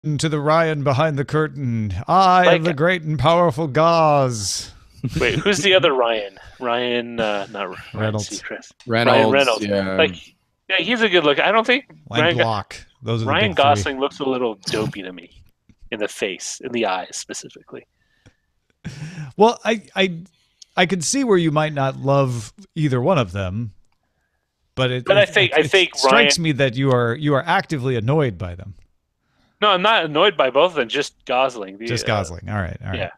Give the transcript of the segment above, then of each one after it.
to the Ryan behind the curtain. I am the great and powerful Gauze. Wait, who's the other Ryan? Ryan, not Ryan Reynolds. Seacrest. Reynolds. Ryan Reynolds. Yeah. Yeah, he's a good look. I don't think Ryan Block. Those are the Ryan big three. Gosling looks a little dopey to me, in the face, in the eyes specifically. Well, I could see where you might not love either one of them, but I think strikes Ryan, me that you are actively annoyed by them. No, I'm not annoyed by both of them. Just Gosling. Just Gosling. All right. Yeah,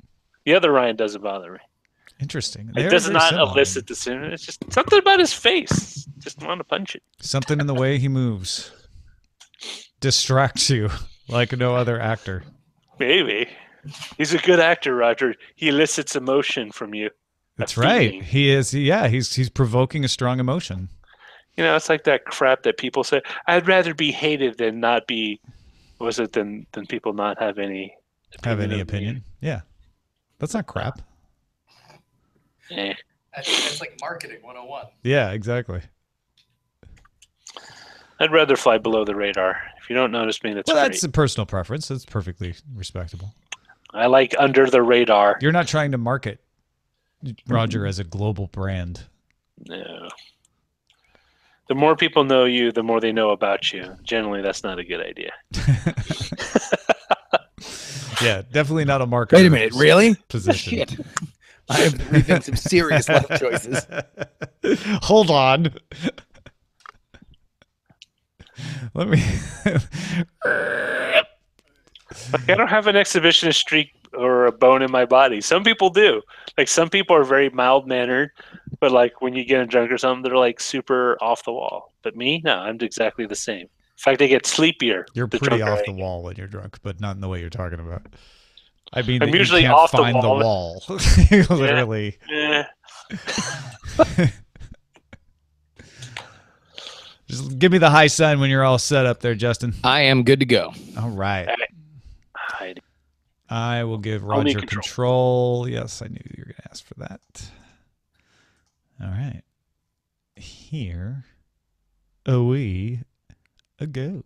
the other Ryan doesn't bother me. Interesting. It does not elicit the sooner. It's just something about his face. Just want to punch it. Something in the way he moves distracts you like no other actor. Maybe. He's a good actor, Roger. He elicits emotion from you. That's right. He is. Yeah, he's provoking a strong emotion. You know, it's like that crap that people say, I'd rather be hated than not be, than people not have any opinion. Yeah. That's not crap. That's like marketing 101. Yeah, exactly. I'd rather fly below the radar. If you don't notice me, that's great. That's a personal preference. That's perfectly respectable. I like under the radar. You're not trying to market Roger as a global brand. No. The more people know you, the more they know about you. Generally, that's not a good idea. Yeah, definitely not a market. Wait a minute, really? Position. Shit. I have to rethink some serious life choices. Hold on. Let me. Like, I don't have an exhibitionist streak or a bone in my body. Some people do. Like, some people are very mild-mannered, but like when you get drunk or something, they're like super off the wall. But me, no, I'm exactly the same. In fact, I get sleepier. You're pretty off the wall when you're drunk, but not in the way you're talking about. I mean, I'm usually you can't off find the wall. Literally. Yeah. Just give me the high sign when you're all set up there, Justin. I am good to go. All right. I will give Roger control. Yes, I knew you were going to ask for that. All right. Here we go.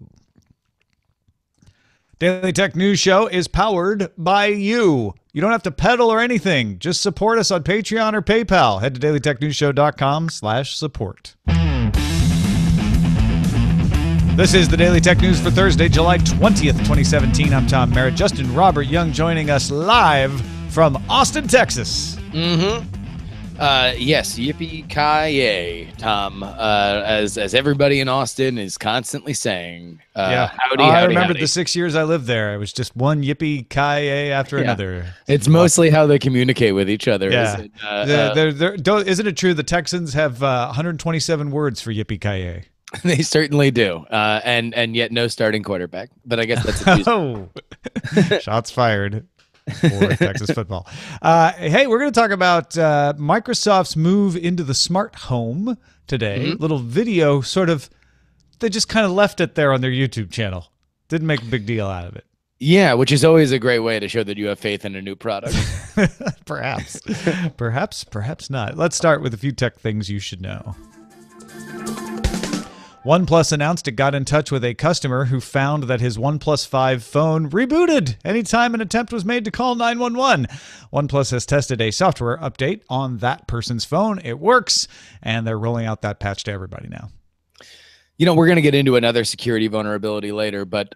Daily Tech News Show is powered by you. You don't have to pedal or anything. Just support us on Patreon or PayPal. Head to dailytechnewsshow.com/support. This is the Daily Tech News for Thursday, July 20th, 2017. I'm Tom Merritt. Justin Robert Young joining us live from Austin, Texas. Yes, yippee-ki-yay, Tom. As everybody in Austin is constantly saying. Yeah. Howdy, I howdy, remembered howdy. the 6 years I lived there. It was just one yippee-ki-yay after another. It's mostly how they communicate with each other. Yeah. Isn't it true the Texans have 127 words for yippee-ki-yay? They certainly do, and yet no starting quarterback. But I guess that's a oh, shots fired for Texas football. Hey, we're going to talk about Microsoft's move into the smart home today. Little video, sort of. They just kind of left it there on their YouTube channel. Didn't make a big deal out of it. Yeah, which is always a great way to show that you have faith in a new product. Perhaps, perhaps not. Let's start with a few tech things you should know. OnePlus announced it got in touch with a customer who found that his OnePlus 5 phone rebooted anytime an attempt was made to call 911. OnePlus has tested a software update on that person's phone. It works, and they're rolling out that patch to everybody now. You know, we're going to get into another security vulnerability later, but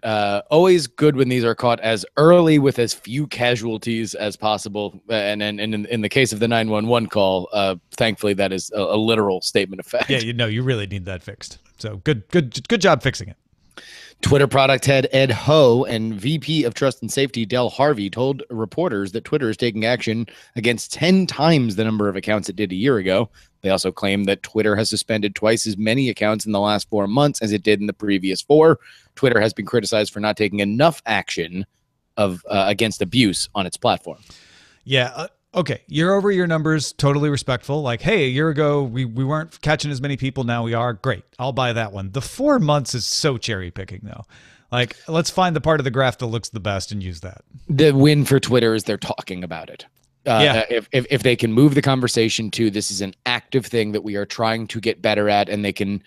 always good when these are caught as early with as few casualties as possible. And in the case of the 911 call, thankfully that is a literal statement of fact. Yeah, you really need that fixed. So good job fixing it. Twitter product head Ed Ho and VP of Trust and Safety Del Harvey told reporters that Twitter is taking action against 10 times the number of accounts it did a year ago. They also claim that Twitter has suspended twice as many accounts in the last 4 months as it did in the previous 4. Twitter has been criticized for not taking enough action against abuse on its platform. Yeah. Okay. Year-over-year numbers, totally respectful. Like, hey, a year ago, we weren't catching as many people. Now we are. Great. I'll buy that one. The 4 months is so cherry-picking, though. Like, let's find the part of the graph that looks the best and use that. The win for Twitter is they're talking about it. If they can move the conversation to this is an active thing that we are trying to get better at, and they can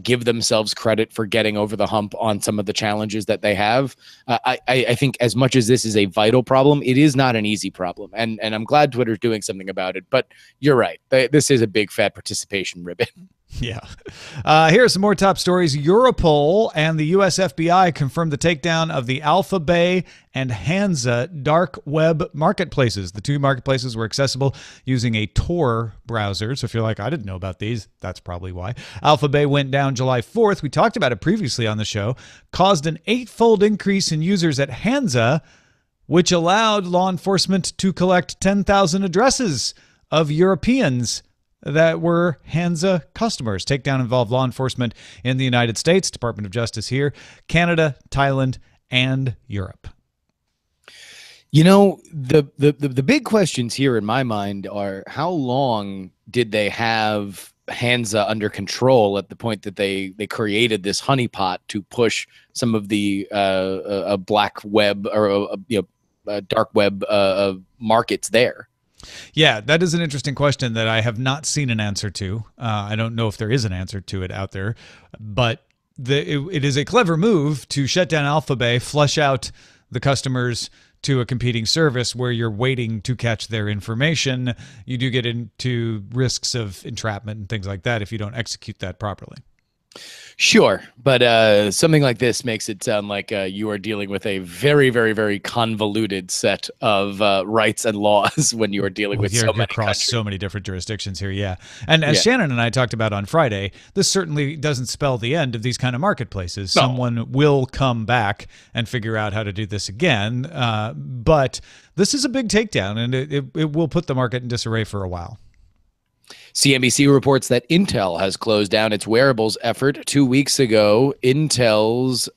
give themselves credit for getting over the hump on some of the challenges that they have. I think as much as this is a vital problem, it is not an easy problem. And I'm glad Twitter's doing something about it. But you're right. This is a big fat participation ribbon. Yeah. Here are some more top stories. Europol and the U.S. FBI confirmed the takedown of the Alphabay and Hansa dark web marketplaces. The two marketplaces were accessible using a Tor browser. So if you're like, I didn't know about these, that's probably why. Alphabay went down July 4th. We talked about it previously on the show. Caused an 8-fold increase in users at Hansa, which allowed law enforcement to collect 10,000 addresses of Europeans that were Hansa customers. Takedown involved law enforcement in the United States, Department of Justice here, Canada, Thailand, and Europe. You know, the big questions here in my mind are, how long did they have Hansa under control at the point that they created this honeypot to push some of the black web or dark web markets there? Yeah, that is an interesting question that I have not seen an answer to. I don't know if there is an answer to it out there, but it is a clever move to shut down Alphabay, flush out the customers to a competing service where you're waiting to catch their information. You do get into risks of entrapment and things like that if you don't execute that properly. Sure, but something like this makes it sound like you are dealing with a very, very, very convoluted set of rights and laws when you are dealing with so many across so many different jurisdictions here. Yeah, and as Shannon and I talked about on Friday, this certainly doesn't spell the end of these kind of marketplaces. No. Someone will come back and figure out how to do this again, but this is a big takedown, and it will put the market in disarray for a while. CNBC reports that Intel has closed down its wearables effort. 2 weeks ago, Intel's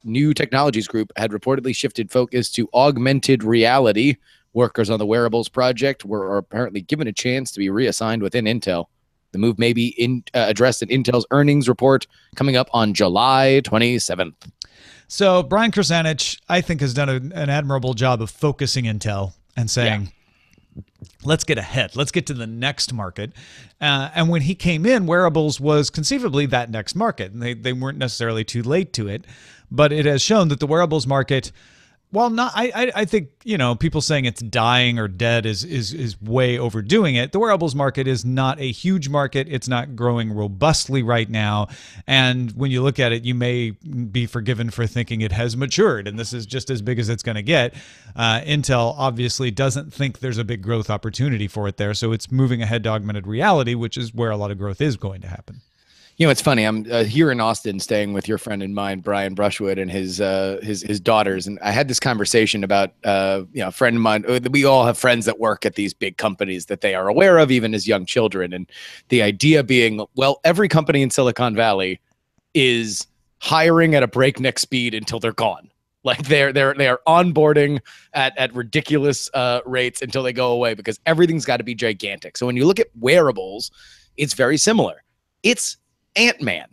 new technologies group had reportedly shifted focus to augmented reality. Workers on the wearables project were apparently given a chance to be reassigned within Intel. The move may be addressed in Intel's earnings report coming up on July 27th. So Brian Krasanich, I think, has done an admirable job of focusing Intel and saying, let's get ahead. Let's get to the next market. And when he came in, wearables was conceivably that next market. And they weren't necessarily too late to it. But it has shown that the wearables market, while not, I think, people saying it's dying or dead is way overdoing it. The wearables market is not a huge market. It's not growing robustly right now. And when you look at it, you may be forgiven for thinking it has matured and this is just as big as it's going to get. Intel obviously doesn't think there's a big growth opportunity for it there. So it's moving ahead to augmented reality, which is where a lot of growth is going to happen. You know, it's funny. I'm here in Austin, staying with your friend and mine, Brian Brushwood, and his daughters. And I had this conversation about a friend of mine. We all have friends that work at these big companies that they are aware of, even as young children. And the idea being, well, every company in Silicon Valley is hiring at a breakneck speed until they're gone. Like they are onboarding at ridiculous rates until they go away because everything's got to be gigantic. So when you look at wearables, it's very similar. It's Ant-Man.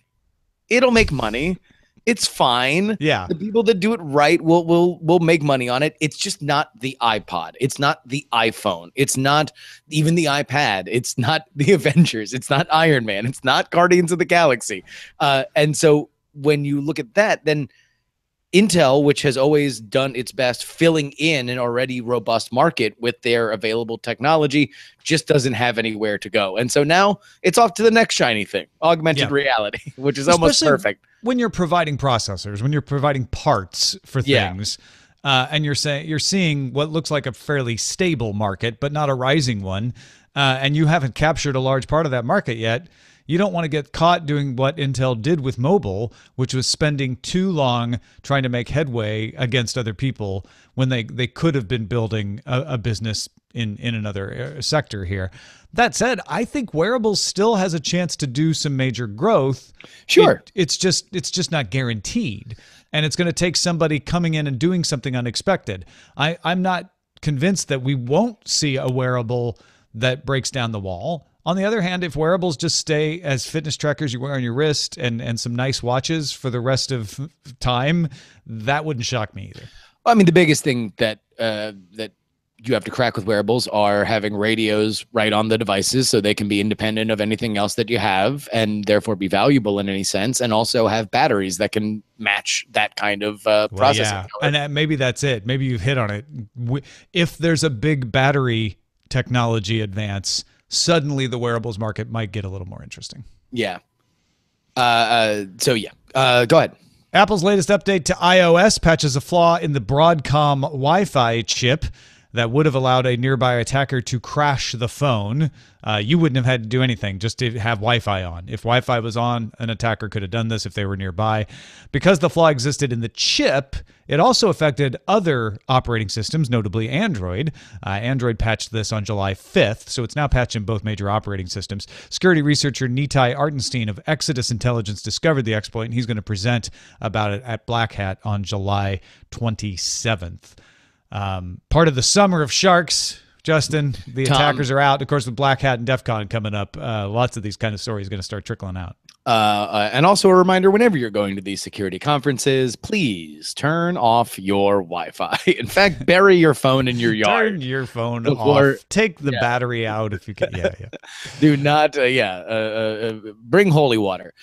It'll make money. It's fine. Yeah. The people that do it right will make money on it. It's just not the iPod. It's not the iPhone. It's not even the iPad. It's not the Avengers. It's not Iron Man. It's not Guardians of the Galaxy. And so when you look at that, then Intel, which has always done its best filling in an already robust market with their available technology, just doesn't have anywhere to go. And so now it's off to the next shiny thing, augmented reality, which is almost perfect. When you're providing processors, when you're providing parts for things, and you're seeing what looks like a fairly stable market, but not a rising one, and you haven't captured a large part of that market yet, you don't want to get caught doing what Intel did with mobile, which was spending too long trying to make headway against other people when they could have been building a business in another sector here. That said, I think wearables still has a chance to do some major growth. Sure. It's just not guaranteed. And it's going to take somebody coming in and doing something unexpected. I'm not convinced that we won't see a wearable that breaks down the wall. On the other hand, if wearables just stay as fitness trackers you wear on your wrist and some nice watches for the rest of time, that wouldn't shock me either. I mean, the biggest thing that you have to crack with wearables are having radios right on the devices so they can be independent of anything else that you have and therefore be valuable in any sense, and also have batteries that can match that kind of processing power. And maybe that's it. Maybe you've hit on it. If there's a big battery technology advance, suddenly the wearables market might get a little more interesting. Yeah. Go ahead. Apple's latest update to iOS patches a flaw in the Broadcom Wi-Fi chip that would have allowed a nearby attacker to crash the phone. You wouldn't have had to do anything, just to have Wi-Fi on. If Wi-Fi was on, an attacker could have done this if they were nearby. Because the flaw existed in the chip, it also affected other operating systems, notably Android. Android patched this on July 5th, so it's now patched in both major operating systems. Security researcher Nitai Artenstein of Exodus Intelligence discovered the exploit, and he's going to present about it at Black Hat on July 27th. Part of the summer of sharks, Justin. The attackers are out. Of course, with Black Hat and DEF CON coming up, lots of these kind of stories are going to start trickling out. And also a reminder, whenever you're going to these security conferences, please turn off your Wi-Fi. In fact, bury your phone in your yard. Turn your phone off. Take the battery out if you can. Yeah. Do not, bring holy water.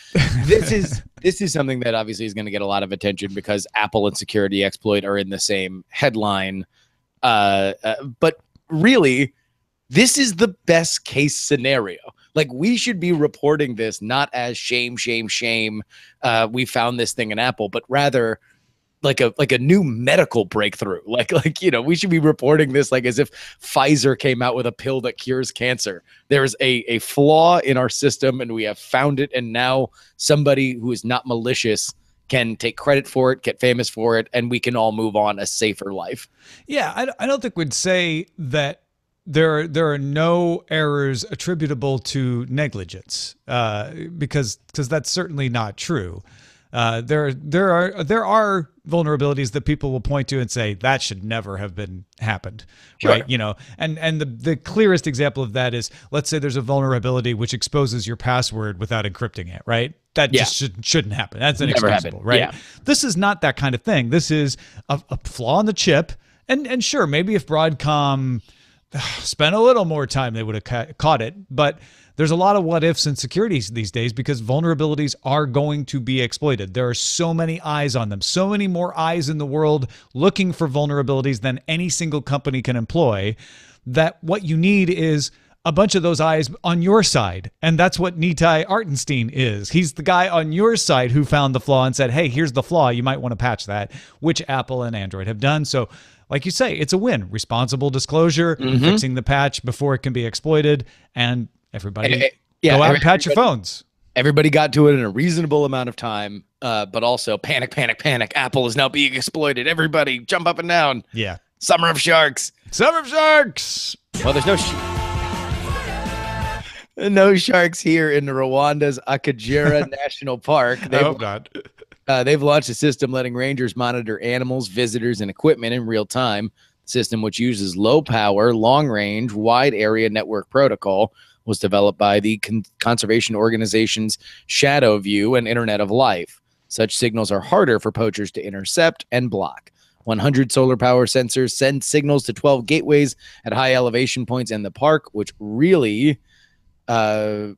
This is something that obviously is going to get a lot of attention because Apple and security exploit are in the same headline. But really, this is the best case scenario. Like, we should be reporting this not as shame. We found this thing in Apple, but rather like a new medical breakthrough. We should be reporting this like as if Pfizer came out with a pill that cures cancer. There's a flaw in our system and we have found it. And now somebody who is not malicious can take credit for it, get famous for it, and we can all move on a safer life. Yeah, I don't think we'd say that there are no errors attributable to negligence, because that's certainly not true. There are vulnerabilities that people will point to and say that should never have been happened, sure. Right? And the clearest example of that is, let's say there's a vulnerability which exposes your password without encrypting it, right? That just shouldn't happen. That's inexcusable, right? Yeah. This is not that kind of thing. This is a flaw in the chip, and sure, maybe if Broadcom spent a little more time, they would have caught it. But there's a lot of what ifs in security these days because vulnerabilities are going to be exploited. There are so many eyes on them, so many more eyes in the world looking for vulnerabilities than any single company can employ, that what you need is a bunch of those eyes on your side. And that's what Nitai Artenstein is. He's the guy on your side who found the flaw and said, hey, here's the flaw. You might want to patch that, which Apple and Android have done. So like you say, it's a win. Responsible disclosure, fixing the patch before it can be exploited, and everybody go out and patch your phones. Everybody got to it in a reasonable amount of time, but also panic. Apple is now being exploited. Everybody jump up and down. Yeah. Summer of sharks. Summer of sharks. Well, there's no sharks here in Rwanda's Akagera National Park. I hope not. They've launched a system letting rangers monitor animals, visitors, and equipment in real time. The system, which uses low power, long range, wide area network protocol, was developed by the conservation organizations Shadow View and Internet of Life. Such signals are harder for poachers to intercept and block. 100 solar power sensors send signals to 12 gateways at high elevation points in the park, which relay the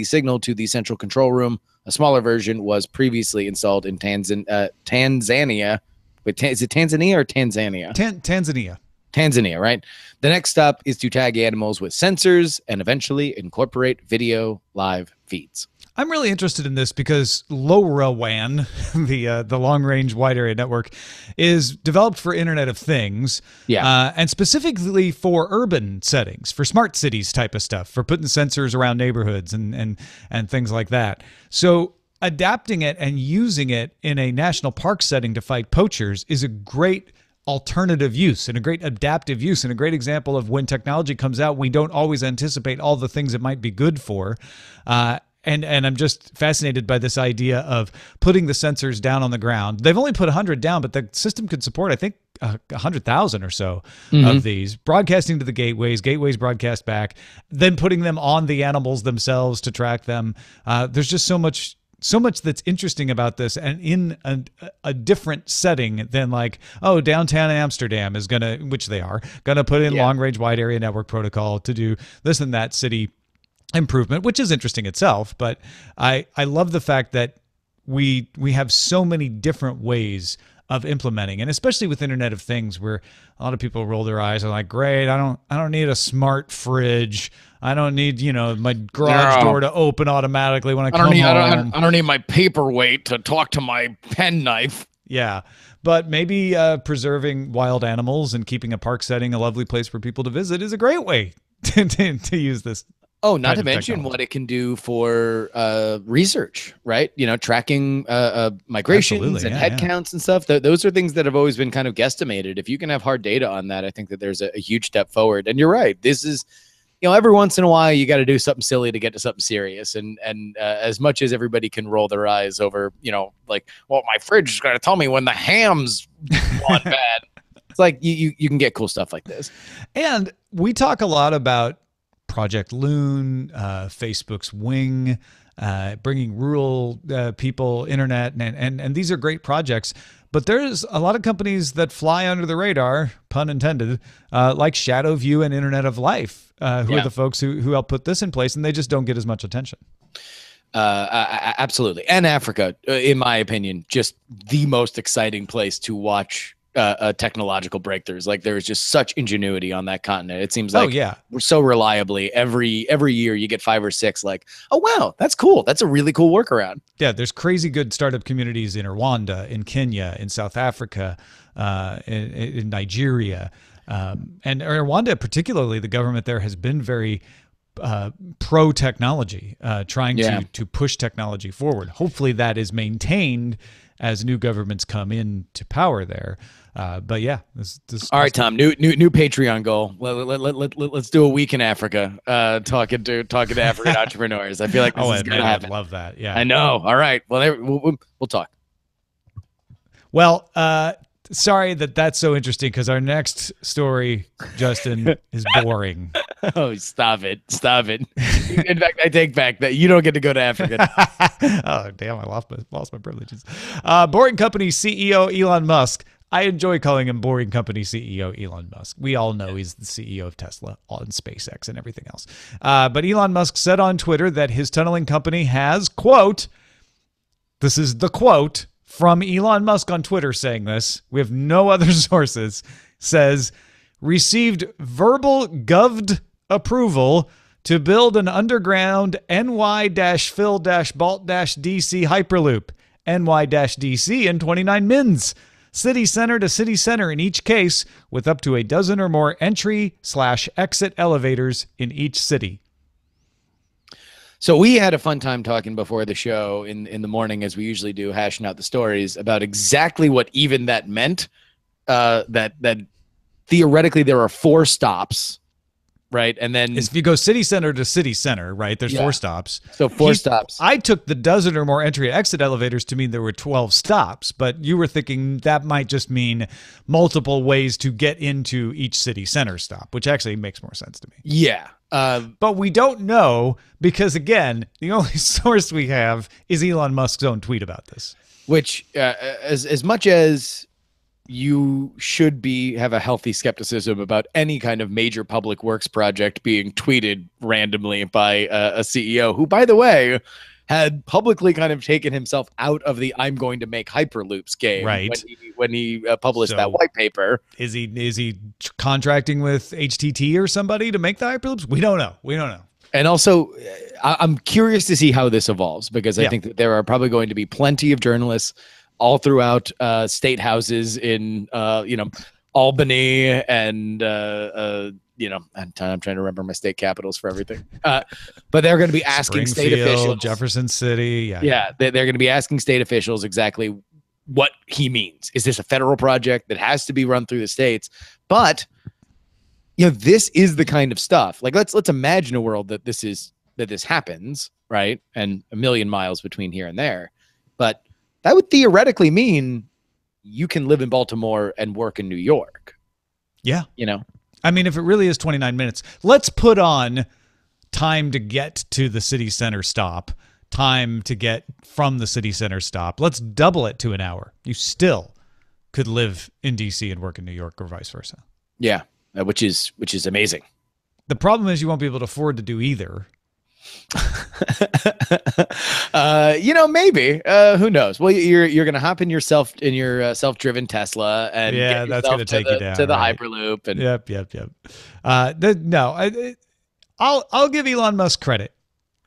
signal to the central control room. A smaller version was previously installed in Tanzania. Wait, is it Tanzania or Tanzania? Tanzania. Tanzania, right? The next stop is to tag animals with sensors and eventually incorporate video live feeds. I'm really interested in this because LoRaWAN, the long-range wide area network, is developed for Internet of Things, and specifically for urban settings, for smart cities type of stuff, for putting sensors around neighborhoods and things like that. So adapting it and using it in a national park setting to fight poachers is a great alternative use and a great adaptive use and a great example of when technology comes out, we don't always anticipate all the things it might be good for. And I'm just fascinated by this idea of putting the sensors down on the ground. They've only put 100 down, but the system could support, I think, 100,000 or so of these. Broadcasting to the gateways broadcast back, then putting them on the animals themselves to track them. There's just so much so much that's interesting about this, and in a different setting than like, oh, downtown Amsterdam is gonna, which they are gonna put in long range wide area network protocol to do this and that city improvement, which is interesting itself. But I love the fact that we have so many different ways of implementing, and especially with Internet of Things, where a lot of people roll their eyes and like, great, I don't need a smart fridge. I don't need, my garage door to open automatically when I come home. I don't need my paperweight to talk to my penknife. Yeah. But maybe preserving wild animals and keeping a park setting a lovely place for people to visit is a great way to use this. Oh, not to mention what it can do for research, right? Tracking migrations and head counts and stuff. Those are things that have always been kind of guesstimated. If you can have hard data on that, I think that there's a huge step forward. And you're right. This is, every once in a while you got to do something silly to get to something serious. And as much as everybody can roll their eyes over, like, well, my fridge is going to tell me when the ham's gone bad. It's like you can get cool stuff like this. And we talk a lot about Project Loon, Facebook's Wing, bringing rural people internet, and these are great projects. But there's a lot of companies that fly under the radar, pun intended, like Shadowview and Internet of Life, who are the folks who help put this in place, and they just don't get as much attention. Absolutely. And Africa, in my opinion, just the most exciting place to watch technological breakthroughs. Like, there is just such ingenuity on that continent. It seems like we're so reliably every year you get 5 or 6 like, oh wow, that's cool, that's a really cool workaround. There's crazy good startup communities in Rwanda, in Kenya, in South Africa, in Nigeria, and Rwanda particularly. The government there has been very pro technology, trying to push technology forward. Hopefully that is maintained as new governments come into power there. But yeah, this all right, Tom. New Patreon goal. Let's do a week in Africa. Talking to African entrepreneurs. I feel like this is gonna happen. I love that. Yeah, I know. All right. Well, we'll talk. Well, sorry that's so interesting, because our next story, Justin, is boring. Oh, stop it. In fact, I take back that you don't get to go to Africa. Oh, damn, I lost my privileges. Boring company CEO Elon Musk. I enjoy calling him boring company CEO Elon Musk. We all know he's the CEO of Tesla and SpaceX and everything else. But Elon Musk said on Twitter that his tunneling company has, quote, this is the quote from Elon Musk on Twitter saying this, we have no other sources, says, received verbal goved approval to build an underground NY-Phil-Balt-DC hyperloop, NY-DC in 29 mins, city center to city center in each case, with up to a dozen or more entry/exit elevators in each city. So we had a fun time talking before the show in the morning, as we usually do, hashing out the stories about exactly what even that meant. That theoretically there are 4 stops, right? And then if you go city center to city center, right, there's 4 stops. So 4 stops. I took the dozen or more entry and exit elevators to mean there were 12 stops, but you were thinking that might just mean multiple ways to get into each city center stop, which actually makes more sense to me. Yeah. But we don't know, because, again, the only source we have is Elon Musk's own tweet about this. Which, as much as you should have a healthy skepticism about any kind of major public works project being tweeted randomly by a CEO who, by the way, had publicly kind of taken himself out of the "I'm going to make hyperloops" game, right, when he published that white paper. Is he contracting with HTT or somebody to make the hyperloops? We don't know. And also, I'm curious to see how this evolves, because I think that there are probably going to be plenty of journalists all throughout state houses in Albany and I'm trying to remember my state capitals for everything. But they're going to be asking state officials, Jefferson City, they're going to be asking state officials exactly what he means. Is this a federal project that has to be run through the states? But this is the kind of stuff. Like, let's imagine a world that this happens, right? And a million miles between here and there, but that would theoretically mean you can live in Baltimore and work in New York. Yeah. I mean, if it really is 29 minutes, let's put on time to get to the city center stop time to get from the city center stop. Let's double it to an hour. You still could live in DC and work in New York or vice versa. Yeah, which is amazing. The problem is you won't be able to afford to do either. Maybe. Who knows? Well, you're gonna hop in your self-driven Tesla and yeah, that's gonna take you down to the right? hyperloop. And yep. I'll give Elon Musk credit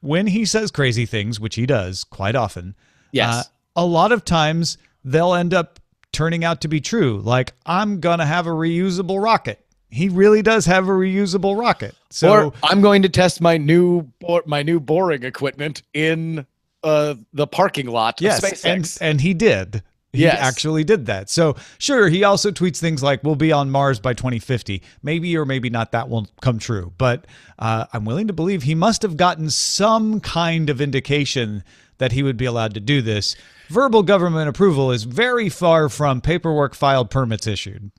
when he says crazy things, which he does quite often. Yes, a lot of times they'll end up turning out to be true. Like, I'm gonna have a reusable rocket. He really does have a reusable rocket. So, or I'm going to test my new boring equipment in the parking lot. Yes, of SpaceX. and he did. He actually did that. So sure, he also tweets things like, we'll be on Mars by 2050. Maybe or maybe not that will come true. But I'm willing to believe he must have gotten some kind of indication that he would be allowed to do this. Verbal government approval is very far from paperwork filed, permits issued.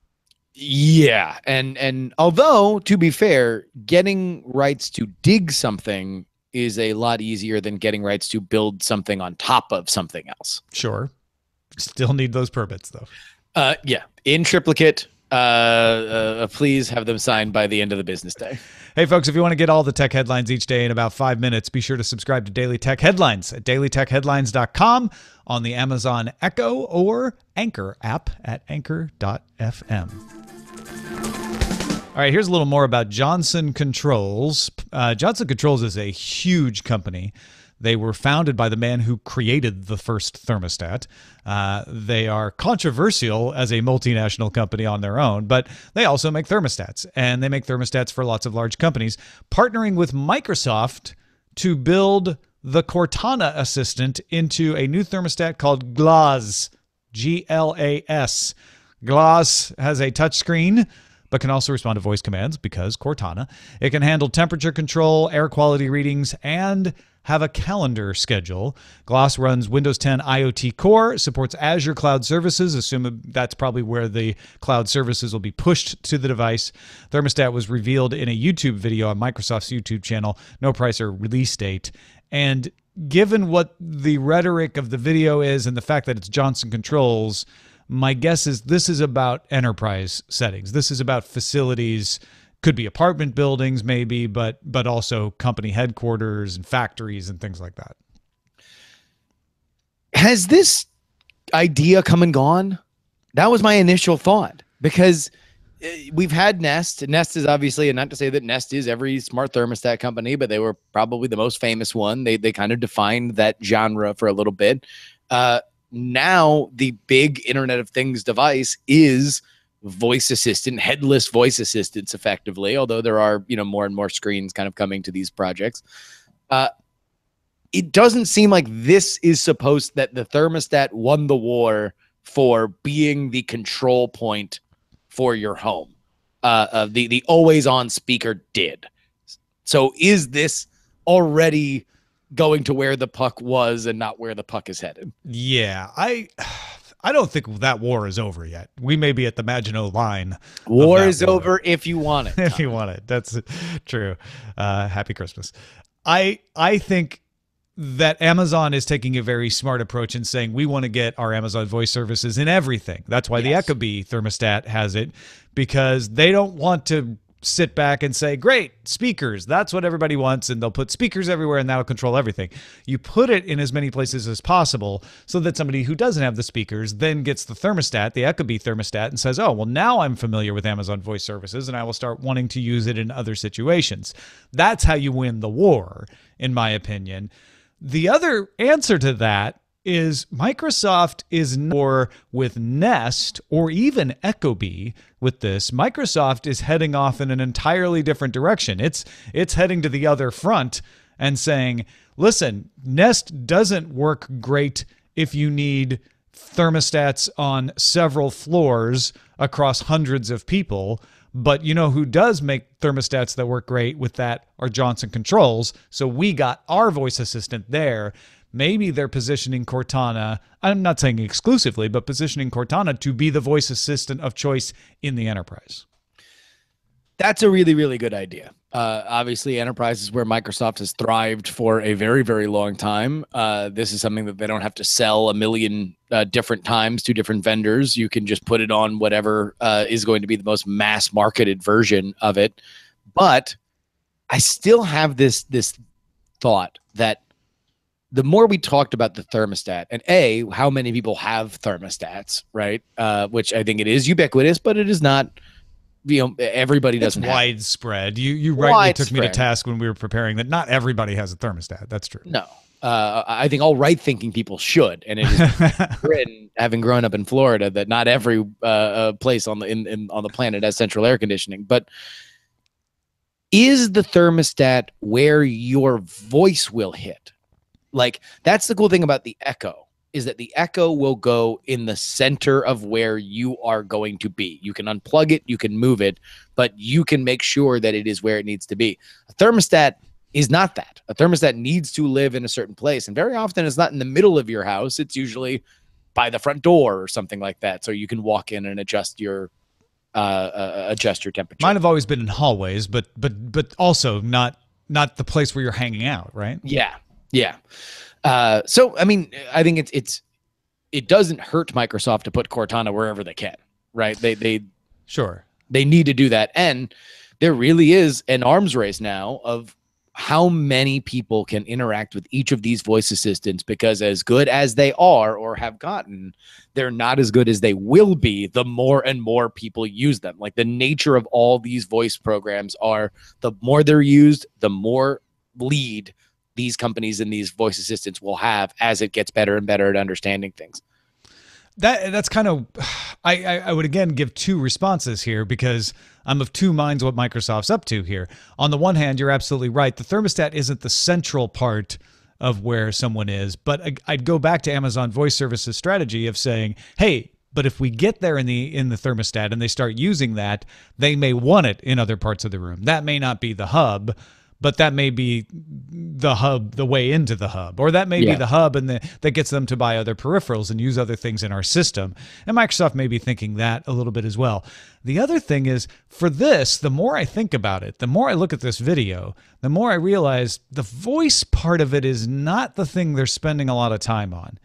Yeah. And although, to be fair, getting rights to dig something is a lot easier than getting rights to build something on top of something else. Sure. Still need those permits, though. Yeah. In triplicate, please have them signed by the end of the business day. Hey, folks, if you want to get all the tech headlines each day in about 5 minutes, be sure to subscribe to Daily Tech Headlines at dailytechheadlines.com, on the Amazon Echo or Anchor app at anchor.fm. All right, here's a little more about Johnson Controls. Johnson Controls is a huge company. They were founded by the man who created the first thermostat. They are controversial as a multinational company on their own, but they also make thermostats, and they make thermostats for lots of large companies, partnering with Microsoft to build the Cortana assistant into a new thermostat called Glass, G-L-A-S. Glass has a touchscreen, but can also respond to voice commands because Cortana. It can handle temperature control, air quality readings, and have a calendar schedule. Glass runs Windows 10 IoT Core, supports Azure Cloud Services, assume that's probably where the cloud services will be pushed to the device. Thermostat was revealed in a YouTube video on Microsoft's YouTube channel, no price or release date. And given what the rhetoric of the video is and the fact that it's Johnson Controls, my guess is this is about enterprise settings. This is about facilities, could be apartment buildings maybe, but also company headquarters and factories and things like that. Has this idea come and gone? That was my initial thought, because we've had Nest. Nest is obviously, and not to say that Nest is every smart thermostat company, but they were probably the most famous one. They kind of defined that genre for a little bit. Now the big Internet of Things device is voice assistant, headless voice assistants, effectively, although there are, more and more screens kind of coming to these projects. It doesn't seem like this is that the thermostat won the war for being the control point for your home. The always on speaker did. So is this already going to where the puck was and not where the puck is headed? Yeah, I don't think that war is over yet. We may be at the Maginot Line. War is over if you want it. If you want it. That's true. Happy Christmas. I think that Amazon is taking a very smart approach in saying we want to get our Amazon voice services in everything. That's why the Ecobee thermostat has it, because they don't want to sit back and say, great, speakers, that's what everybody wants, and they'll put speakers everywhere and that'll control everything. You put it in as many places as possible so that somebody who doesn't have the speakers then gets the thermostat, the Ecobee thermostat, and says, oh, well, now I'm familiar with Amazon voice services and I will start wanting to use it in other situations. That's how you win the war, in my opinion. The other answer to that is Microsoft is more with Nest or even Ecobee with this. Microsoft is heading off in an entirely different direction. It's heading to the other front and saying, listen, Nest doesn't work great if you need thermostats on several floors across hundreds of people. But you know who does make thermostats that work great with that are Johnson Controls. So we got our voice assistant there. Maybe they're positioning Cortana, I'm not saying exclusively, but positioning Cortana to be the voice assistant of choice in the enterprise. That's a really, really good idea. Obviously, enterprise is where Microsoft has thrived for a very, very long time. This is something that they don't have to sell a million different times to different vendors. You can just put it on whatever is going to be the most mass marketed version of it. But I still have this thought that the more we talked about the thermostat, and how many people have thermostats, right? Which I think it is ubiquitous, but it is not. Everybody doesn't have widespread. You rightly took me to task when we were preparing that not everybody has a thermostat. That's true. No. I think all right-thinking people should, and it is written, having grown up in Florida, that not every place on the planet has central air conditioning. But is the thermostat where your voice will hit? Like, that's the cool thing about the Echo, is that the Echo will go in the center of where you are going to be. You can unplug it, you can move it, but you can make sure that it is where it needs to be. A thermostat is not that. A thermostat needs to live in a certain place, and very often it's not in the middle of your house. It's usually by the front door or something like that, so you can walk in and adjust your temperature. Mine have always been in hallways, but also not the place where you're hanging out, right? Yeah. So, I mean, I think it doesn't hurt Microsoft to put Cortana wherever they can, right? They need to do that. And there really is an arms race now of how many people can interact with each of these voice assistants, because as good as they are or have gotten, they're not as good as they will be the more and more people use them. Like, the nature of all these voice programs are, the more they're used, the more lead these companies and these voice assistants will have as it gets better and better at understanding things. That's kind of, I would again give two responses here, because I'm of two minds what Microsoft's up to here. On the one hand, you're absolutely right. The thermostat isn't the central part of where someone is, but I'd go back to Amazon Voice Services strategy of saying, hey, but if we get there in the thermostat and they start using that, they may want it in other parts of the room. That may not be the hub, but that may be the hub, the way into the hub, or that may be the hub and that gets them to buy other peripherals and use other things in our system. And Microsoft may be thinking that a little bit as well. The other thing is, for this, the more I think about it, the more I look at this video, the more I realize the voice part of it is not the thing they're spending a lot of time on.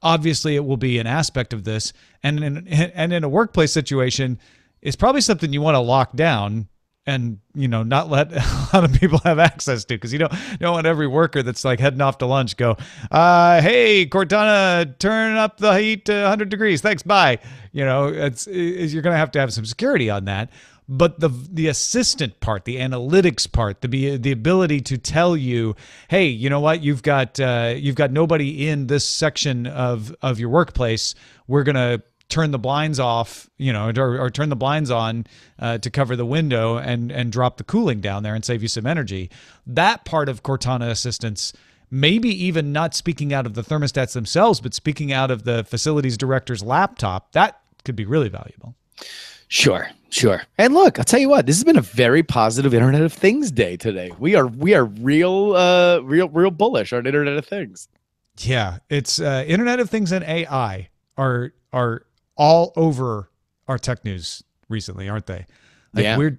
Obviously, it will be an aspect of this, and in a workplace situation, it's probably something you want to lock down and, not let a lot of people have access to, because you don't want every worker that's like heading off to lunch go, hey, Cortana, turn up the heat to 100 degrees. Thanks, bye. You're going to have some security on that. But the assistant part, the analytics part, the ability to tell you, hey, you know what, you've got nobody in this section of your workplace. We're going to turn the blinds off, or turn the blinds on to cover the window and drop the cooling down there and save you some energy. That part of Cortana assistance, maybe even not speaking out of the thermostats themselves, but speaking out of the facilities director's laptop, that could be really valuable. Sure. And look, I'll tell you what, this has been a very positive Internet of Things day today. We are real bullish on Internet of Things. Yeah, it's Internet of Things and AI are all over our tech news recently, aren't they? Weird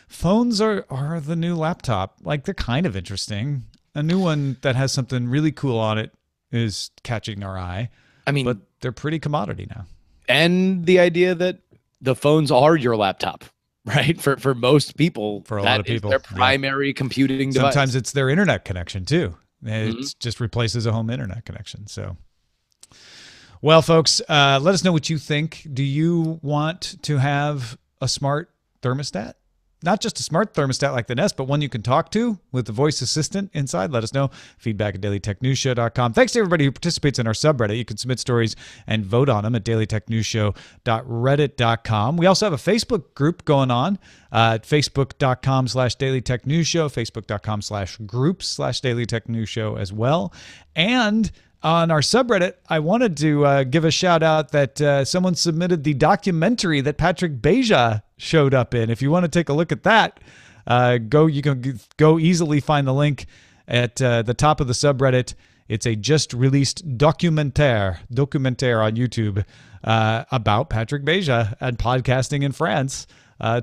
phones are the new laptop. Like, they're kind of interesting. A new one that has something really cool on it is catching our eye. I mean, but they're pretty commodity now. And the idea that the phones are your laptop, right? For most people, for a lot of people, their primary computing device. Sometimes it's their internet connection too. It just replaces a home internet connection. So, well, folks, let us know what you think. Do you want to have a smart thermostat? Not just a smart thermostat like the Nest, but one you can talk to with the voice assistant inside. Let us know. Feedback at dailytechnewsshow.com. Thanks to everybody who participates in our subreddit. You can submit stories and vote on them at dailytechnewsshow.reddit.com. We also have a Facebook group going on at facebook.com/dailytechnewsshow, facebook.com/groups/dailytechnewsshow as well. And on our subreddit, I wanted to give a shout out that someone submitted the documentary that Patrick Beja showed up in. If you want to take a look at that, you can go easily find the link at the top of the subreddit. It's a just released documentaire on YouTube about Patrick Beja and podcasting in France.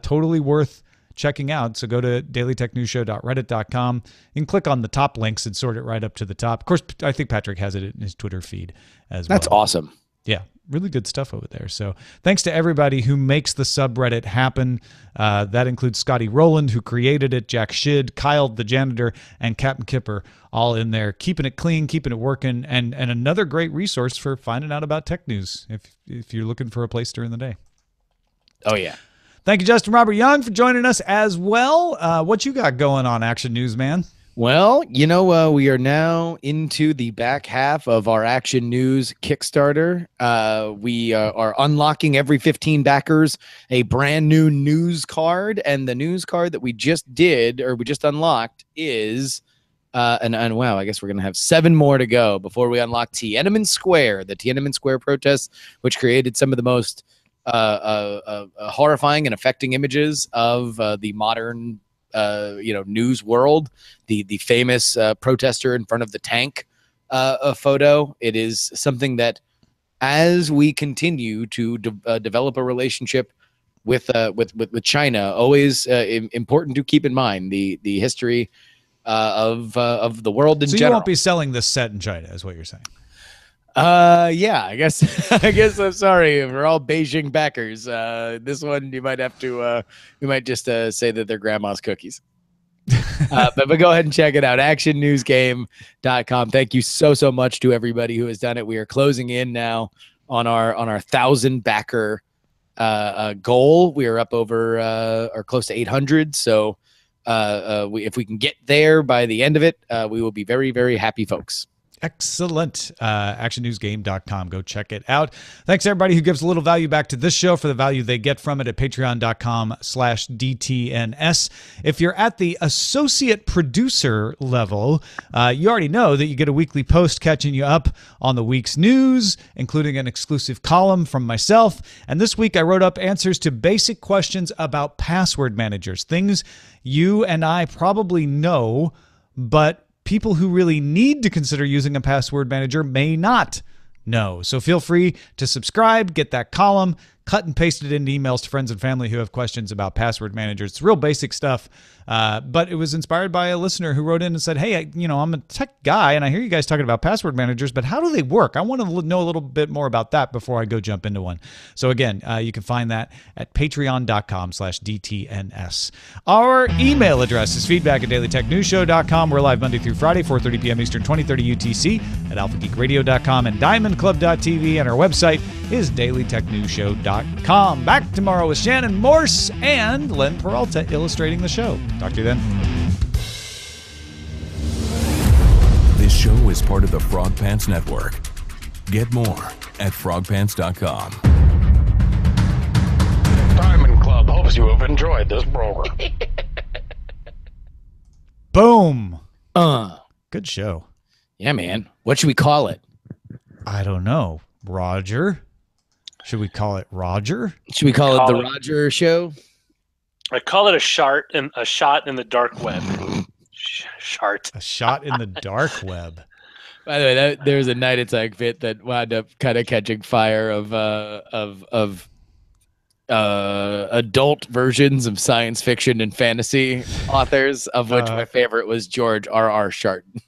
totally worth checking out. So go to dailytechnewsshow.reddit.com and click on the top links and sort it right up to the top. Of course, I think Patrick has it in his Twitter feed as well. That's awesome. Yeah, really good stuff over there. So thanks to everybody who makes the subreddit happen. That includes Scotty Rowland, who created it, Jack Shid, Kyle the janitor, and Captain Kipper, all in there, keeping it clean, keeping it working, and another great resource for finding out about tech news if you're looking for a place during the day. Oh, yeah. Thank you, Justin Robert Young, for joining us as well. What you got going on, Action News, man? Well, we are now into the back half of our Action News Kickstarter. We are unlocking every 15 backers a brand new news card, and the news card that we just unlocked is and wow, I guess we're gonna have 7 more to go before we unlock Tiananmen Square, the Tiananmen Square protests, which created some of the most horrifying and affecting images of the modern news world. The famous protester in front of the tank photo. It is something that, as we continue to develop a relationship with China, always important to keep in mind the history of the world in general. So you won't be selling this set in China, is what you're saying? Yeah, I guess I'm sorry for all Beijing backers. This one you might have to we might just say that they're grandma's cookies. But go ahead and check it out, actionnewsgame.com. Thank you so much to everybody who has done it. We are closing in now on our 1,000 backer goal. We are up over or close to 800. So if we can get there by the end of it, we will be very, very happy folks. Excellent. actionnewsgame.com. Go check it out. Thanks to everybody who gives a little value back to this show for the value they get from it at patreon.com/DTNS. If you're at the associate producer level, you already know that you get a weekly post catching you up on the week's news, including an exclusive column from myself. And this week I wrote up answers to basic questions about password managers, things you and I probably know, but people who really need to consider using a password manager may not know. So feel free to subscribe, get that column, cut and paste it into emails to friends and family who have questions about password managers. It's real basic stuff, but it was inspired by a listener who wrote in and said, hey, I'm a tech guy, and I hear you guys talking about password managers, but how do they work? I want to know a little bit more about that before I go jump into one. So again, you can find that at patreon.com/DTNS. Our email address is feedback@dailytechnewsshow.com. We're live Monday through Friday, 4:30 p.m. Eastern, 20:30 UTC at alphageekradio.com and diamondclub.tv, and our website is dailytechnewsshow.com. Back tomorrow with Shannon Morse and Len Peralta illustrating the show. Talk to you then. This show is part of the Frog Pants Network. Get more at frogpants.com. Diamond Club hopes you have enjoyed this program. Boom. Good show. Yeah, man. What should we call it? I don't know. Roger? Should we call it Roger? Should we call it the Roger Show? I call it a shot in the dark web. Shart. A shot in the dark web. By the way, there's a Night Attack bit that wound up kind of catching fire of adult versions of science fiction and fantasy authors, of which my favorite was George R.R. Martin.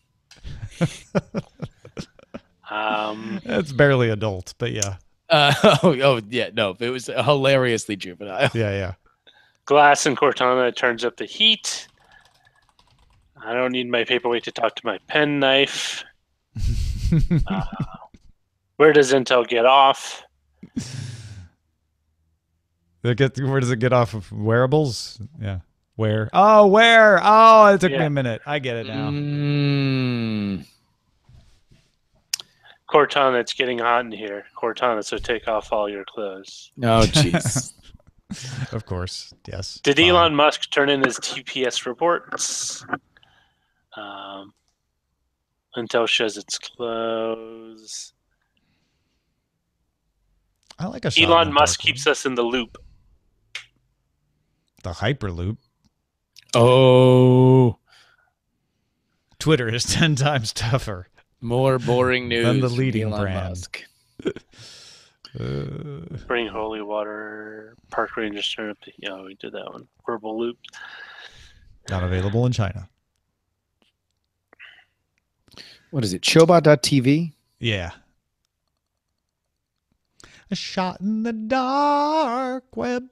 It's barely adult, but yeah. Yeah, no, it was hilariously juvenile. Yeah. Glass and Cortana turns up the heat. I don't need my paperweight to talk to my pen knife. Where does Intel get off? Where does it get off of? Wearables? Yeah. Where? Oh, where? Oh, it took me a minute. I get it now. Cortana, it's getting hot in here. Cortana, so take off all your clothes. Oh, jeez. Of course, yes. Did Elon Musk turn in his TPS reports? Intel shows its clothes. I like a shot. Elon Musk keeps us in the loop. The hyperloop. Oh. Twitter is 10 times tougher. More boring news than the leading Elon brand. Musk. Bring holy water. Park rangers turn up. We did that one. Verbal loop. Not available in China. What is it? Showbot.tv? Yeah. A shot in the dark web.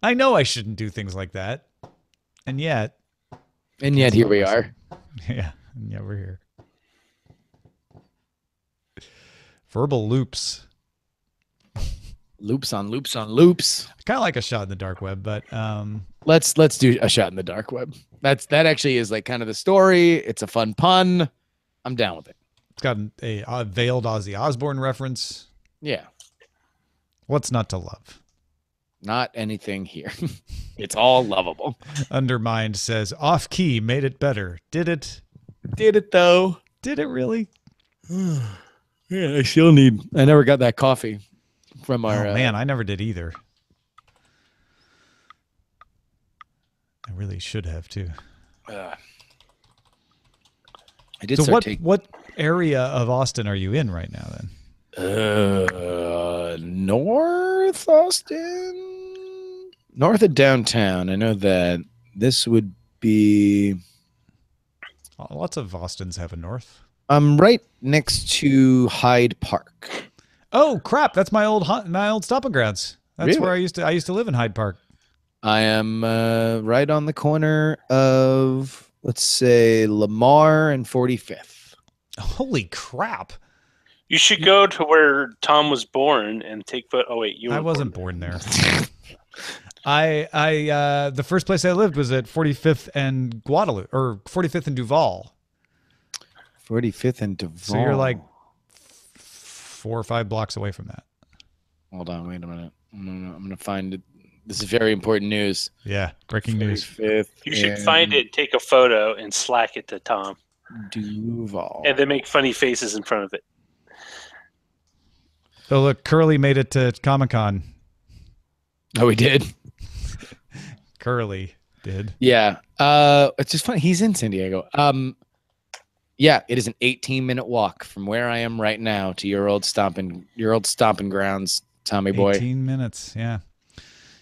I know I shouldn't do things like that. And yet here we are. Yeah. And yet we're here. Verbal loops. Loops on loops on loops. I kind of like a shot in the dark web, but let's do a shot in the dark web. That actually is like kind of the story. It's a fun pun. I'm down with it. It's got a veiled Ozzy Osbourne reference. Yeah. What's not to love? Not anything here. It's all lovable. Undermined says off key made it better. Did it? Did it though? Did it really? Yeah, I never got that coffee from our. Oh man, I never did either. I really should have too. I did. So what area of Austin are you in right now then? North Austin, north of downtown. I know that this would be. Lots of Austins have a north. I'm right next to Hyde Park. Oh crap! That's my old stomping grounds. That's Really? where I used to live in Hyde Park. I am right on the corner of, let's say, Lamar and 45th. Holy crap! You should go to where Tom was born and take photo. Oh wait, I wasn't born there. I the first place I lived was at 45th and Guadalupe, or 45th and Duval. 45th and Duval. So you're like 4 or 5 blocks away from that. Hold on, wait a minute. I'm gonna find it. This is very important news. Yeah, breaking news. 45th You should find it, take a photo, and Slack it to Tom. Duval. And then make funny faces in front of it. Oh look, Curly made it to Comic-Con. Oh, he did. Curly did. Yeah. It's just funny. He's in San Diego. Yeah, it is an 18-minute walk from where I am right now to your old stomping grounds, Tommy boy. 18 minutes, yeah.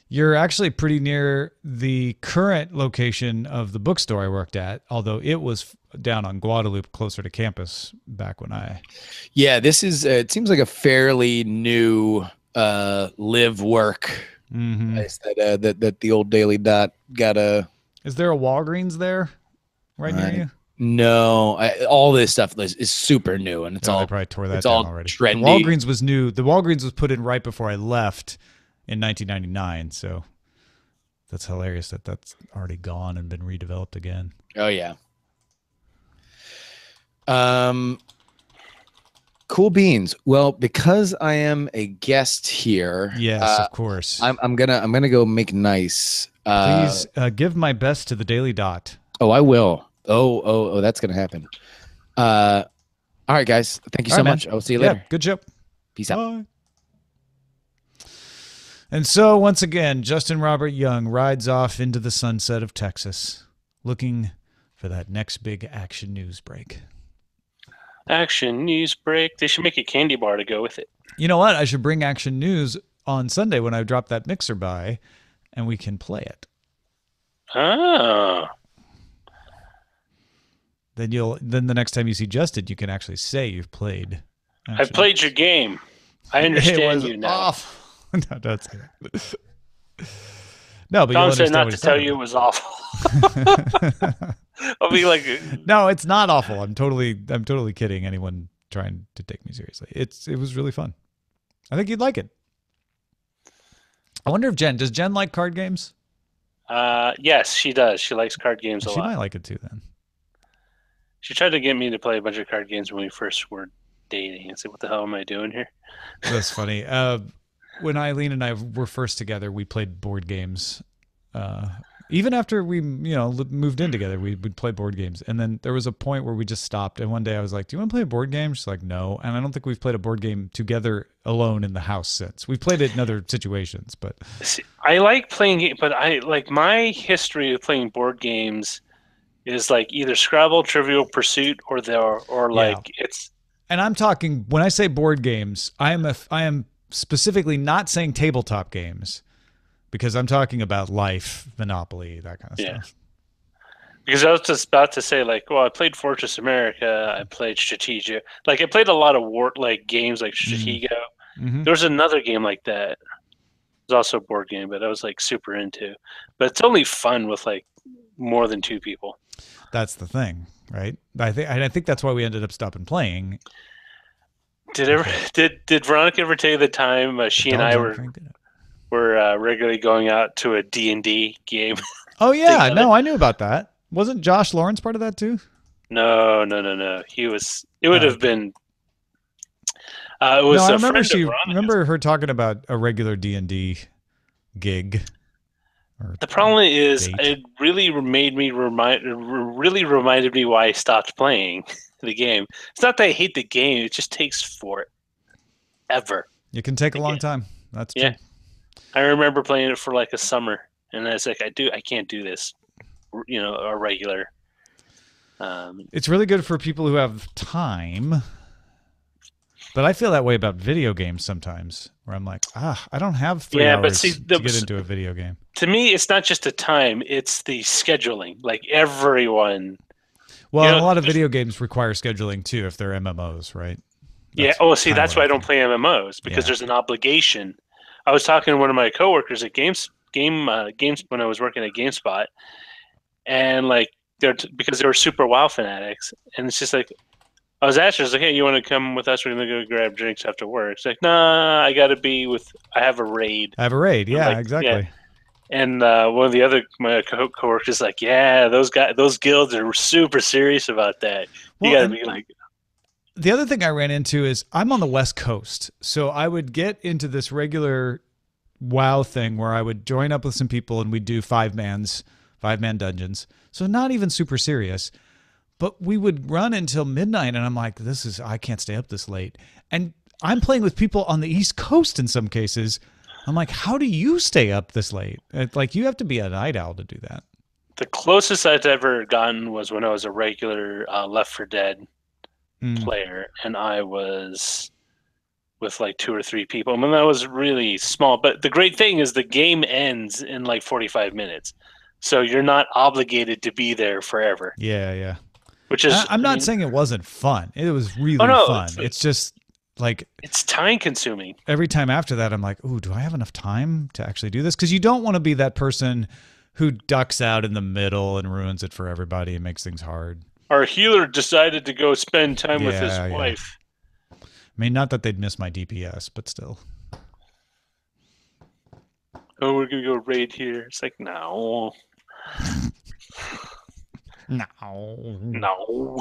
You're actually pretty near the current location of the bookstore I worked at, although it was down on Guadalupe, closer to campus back when I... Yeah, this is, it seems like a fairly new live work place that the old Daily Dot got a... Is there a Walgreens there right near you? No, all this stuff is super new, and it's all they probably tore that it's down all already. trendy. The Walgreens was new. The Walgreens was put in right before I left in 1999. So that's hilarious that that's already gone and been redeveloped again. Oh yeah. Cool beans. Well, because I am a guest here, Yes, of course. I'm gonna go make nice. Please give my best to the Daily Dot. Oh, I will. Oh, that's gonna happen. All right, guys. Thank you so much. I'll see you later. Good show. Peace out. Bye. And so once again, Justin Robert Young rides off into the sunset of Texas, looking for that next big action news break. Action news break. They should make a candy bar to go with it. You know what? I should bring action news on Sunday when I drop that mixer by, and we can play it. Ah. Then the next time you see Justin, you can actually say you've played. I've played your game. I understand you now. Awful. No, don't say that. No, but Tom you'll said understand not what to he's tell talking you it about. was awful. I'll be like, No, it's not awful. I'm totally kidding. Anyone trying to take me seriously. It was really fun. I think you'd like it. I wonder if does Jen like card games? yes, she does. She likes card games a She lot. might like it too then. She tried to get me to play a bunch of card games when we first were dating. I said, what the hell am I doing here? That's funny. When Eileen and I were first together, we played board games. Even after we, moved in together, we would play board games. And then there was a point where we just stopped. And one day I was like, do you want to play a board game? She's like, no. And I don't think we've played a board game together alone in the house since. We've played it in other situations, but See, I like playing, but I like my history of playing board games is like either Scrabble, Trivial Pursuit, or And I'm talking, when I say board games, I am specifically not saying tabletop games, because I'm talking about life, Monopoly, that kind of stuff. Because I was just about to say, like, well, I played Fortress America, I played Strategia. Like, I played a lot of games like Stratego. Mm-hmm. There was another game like that. It was also a board game, but I was, like, super into. But it's only fun with, like, more than 2 people. That's the thing, right? I think that's why we ended up stopping playing. Did Veronica ever tell you the time she and I were regularly going out to a D&D game? Oh, yeah. No, I knew about that. Wasn't Josh Lawrence part of that too? No. He was. It would have been. It was. No, I a remember friend of remember her talking about a regular D&D gig. The problem is, date. it really reminded me why I stopped playing the game. It's not that I hate the game; it just takes forever. It can take a long time. That's true. Yeah, I remember playing it for like a summer, and I was like, I can't do this. A regular. It's really good for people who have time, but I feel that way about video games sometimes, where I'm like, I don't have 3 hours to get into a video game. To me, it's not just the time; it's the scheduling. Like everyone. Well, a lot of video games require scheduling too, if they're MMOs, right? That's why I don't play MMOs, because there's an obligation. I was talking to one of my coworkers at games when I was working at GameSpot, and like because they were super WoW fanatics, and it's just like I was asking, I was like, "Hey, you want to come with us? We're gonna go grab drinks after work." It's like, "Nah, I have a raid." Yeah, exactly. Yeah. And one of the my coworkers is like, "Yeah, those guilds are super serious about that. You gotta be like." The other thing I ran into is I'm on the West Coast, so I would get into this regular WoW thing where I would join up with some people and we'd do 5-man dungeons. So not even super serious, but we would run until midnight, and I'm like, I can't stay up this late. And I'm playing with people on the East Coast in some cases. I'm like, how do you stay up this late? Like, you have to be a night owl to do that. The closest I've ever gotten was when I was a regular Left 4 Dead player, and I was with like 2 or 3 people. I mean, that was really small, but the great thing is the game ends in like 45 minutes, so you're not obligated to be there forever. Yeah. Which is, I'm not saying it wasn't fun. It was really fun. It's just like it's time consuming. Every time after that, I'm like, ooh, do I have enough time to actually do this? Because you don't want to be that person who ducks out in the middle and ruins it for everybody and makes things hard. Our healer decided to go spend time with his wife. I mean, not that they'd miss my DPS, but still. Oh, we're going to go raid here. It's like, no. No.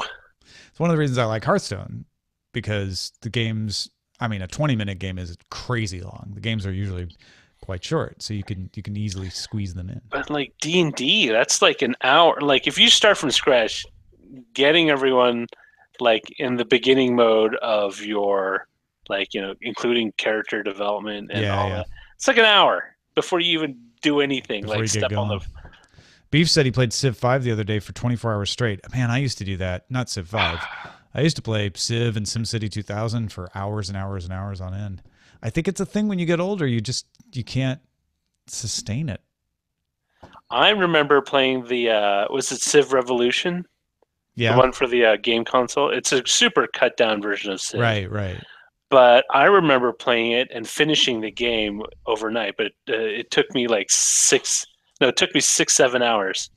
It's one of the reasons I like Hearthstone, because the games, a 20-minute game is crazy long. The games are usually quite short, so you can easily squeeze them in. But like D&D, that's like an hour. Like if you start from scratch, getting everyone like in the beginning mode of your, like, including character development and all that, it's like an hour before you even do anything. Before like step on the. Beef said he played Civ 5 the other day for 24 hours straight. Man, I used to do that. Not Civ 5. I used to play Civ and SimCity 2000 for hours and hours and hours on end. I think it's a thing when you get older, you can't sustain it. I remember playing the was it Civ Revolution? Yeah. The one for the game console. It's a super cut down version of Civ. Right. But I remember playing it and finishing the game overnight. But it took me like 6-7 hours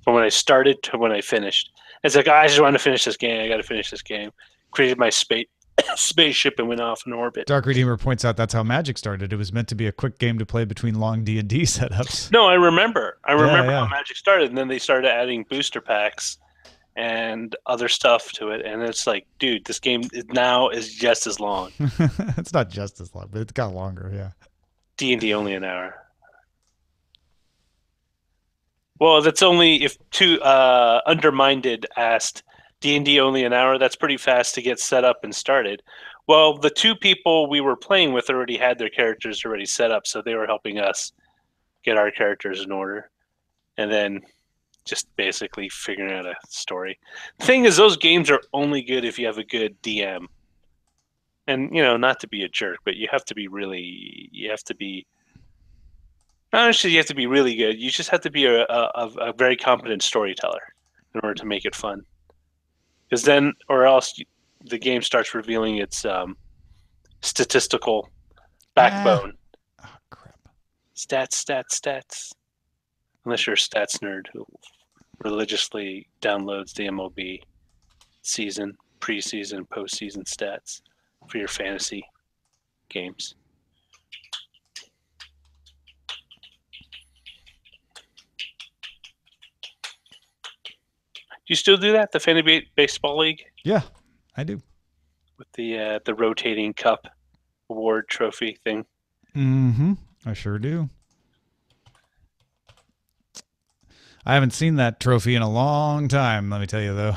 from when I started to when I finished. It's like, I just want to finish this game. I got to finish this game. Created my spaceship and went off in orbit. Dark Redeemer points out that's how Magic started. It was meant to be a quick game to play between long D&D setups. No, I remember. How Magic started, and then they started adding booster packs and other stuff to it. And it's like, dude, this game now is just as long. It's not just as long, but it's got longer, yeah. D&D only an hour. Well, that's only if Undermined asked, D&D only an hour? That's pretty fast to get set up and started. Well, the 2 people we were playing with already had their characters already set up, so they were helping us get our characters in order. And then just basically figuring out a story. The thing is, those games are only good if you have a good DM. And not to be a jerk, but you have to be not actually you have to be really good. You just have to be a very competent storyteller in order to make it fun. Because then, or else, the game starts revealing its statistical backbone. Oh, crap. Stats. Unless you're a stats nerd who religiously downloads the MLB season, preseason, postseason stats for your fantasy games. Do you still do that? The fantasy baseball league? Yeah, I do. With the rotating cup award trophy thing. Mm-hmm. I sure do. I haven't seen that trophy in a long time, let me tell you, though.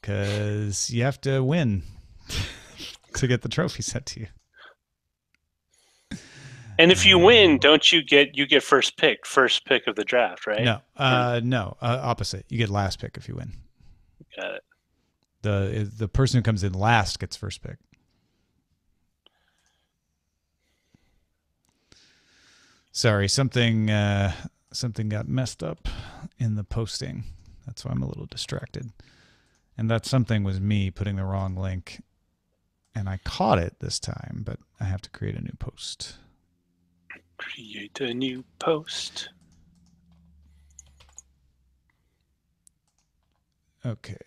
Because you have to win to get the trophy sent to you. And if you win, don't you get first pick of the draft, right? No, opposite. You get last pick if you win. Got it. The person who comes in last gets first pick. Sorry, something got messed up in the posting. That's why I'm a little distracted. And that something was me putting the wrong link. And I caught it this time, but I have to create a new post. Create a new post. Okay.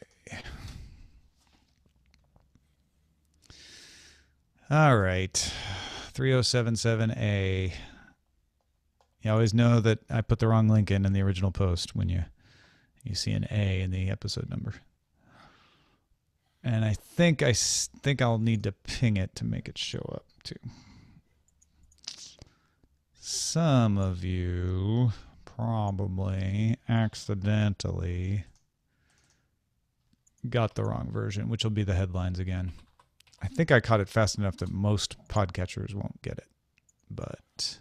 All right. 3077A. You always know that I put the wrong link in the original post when you see an A in the episode number. And I think I'll need to ping it to make it show up too. Some of you probably accidentally got the wrong version, which will be the headlines again. I think I caught it fast enough that most podcatchers won't get it, but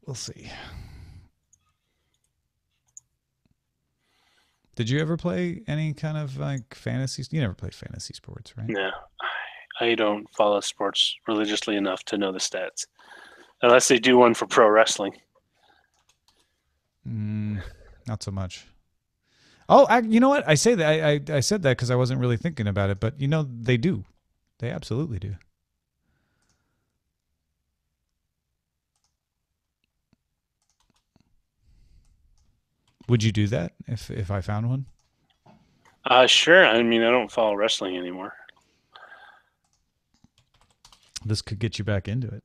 we'll see. Did you ever play any kind of like fantasy? You never played fantasy sports, right? No, I don't follow sports religiously enough to know the stats, unless they do one for pro wrestling. Not so much. Oh, you know what? I say that I said that because I wasn't really thinking about it, but they do. They absolutely do. Would you do that if I found one? Sure. I mean, I don't follow wrestling anymore. This could get you back into it.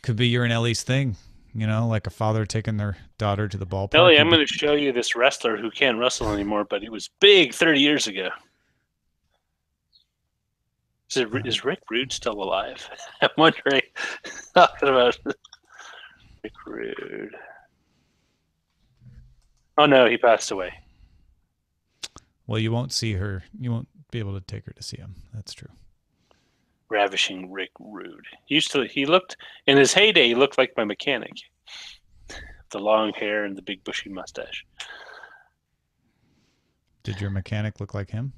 Could be your and Ellie's thing, like a father taking their daughter to the ballpark. Ellie, I'm going to show you this wrestler who can't wrestle anymore, but he was big 30 years ago. Is Rick Rude still alive? I'm wondering. Talking about Rick Rude. Oh, no, he passed away. Well, you won't see her. You won't be able to take her to see him. That's true. Ravishing Rick Rude. He looked, in his heyday, he looked like my mechanic. The long hair and the big bushy mustache. Did your mechanic look like him?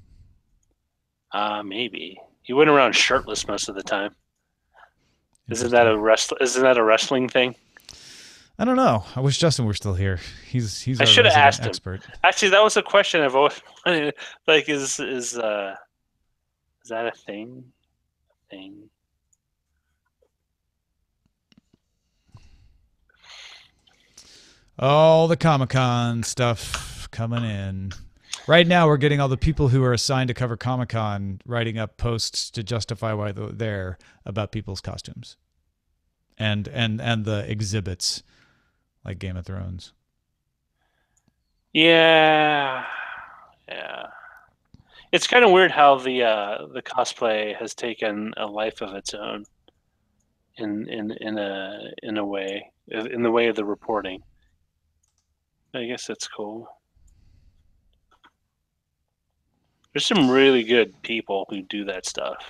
Maybe. He went around shirtless most of the time. Isn't that a wrestling thing? I don't know. I wish Justin were still here. He's I our should have resident asked expert. him. Actually, that was a question I've always wanted. Like, is that a thing? All the Comic-Con stuff coming in. Right now, we're getting all the people who are assigned to cover Comic-Con writing up posts to justify why they're there about people's costumes and the exhibits like Game of Thrones. Yeah. It's kind of weird how the cosplay has taken a life of its own in a way, in the way of the reporting. I guess that's cool. There's some really good people who do that stuff.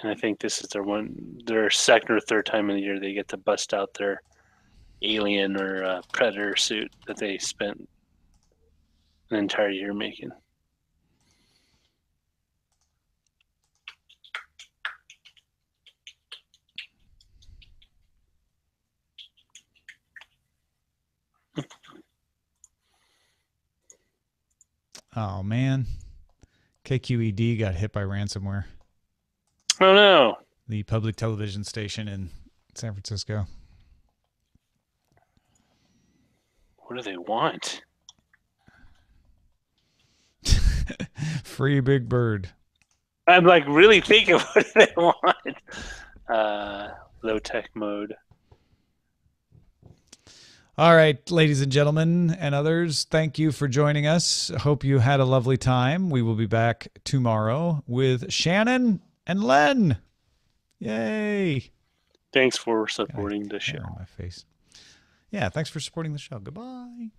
And I think this is their second or third time in the year they get to bust out their alien or predator suit that they spent an entire year making. Oh man, KQED got hit by ransomware. Oh no! The public television station in San Francisco. What do they want? Free Big Bird. I'm like really thinking, what do they want? Low tech mode. All right, ladies and gentlemen and others, thank you for joining us. Hope you had a lovely time. We will be back tomorrow with Shannon and Len. Yay. Thanks for supporting the show. Hair on my face. Yeah, thanks for supporting the show. Goodbye.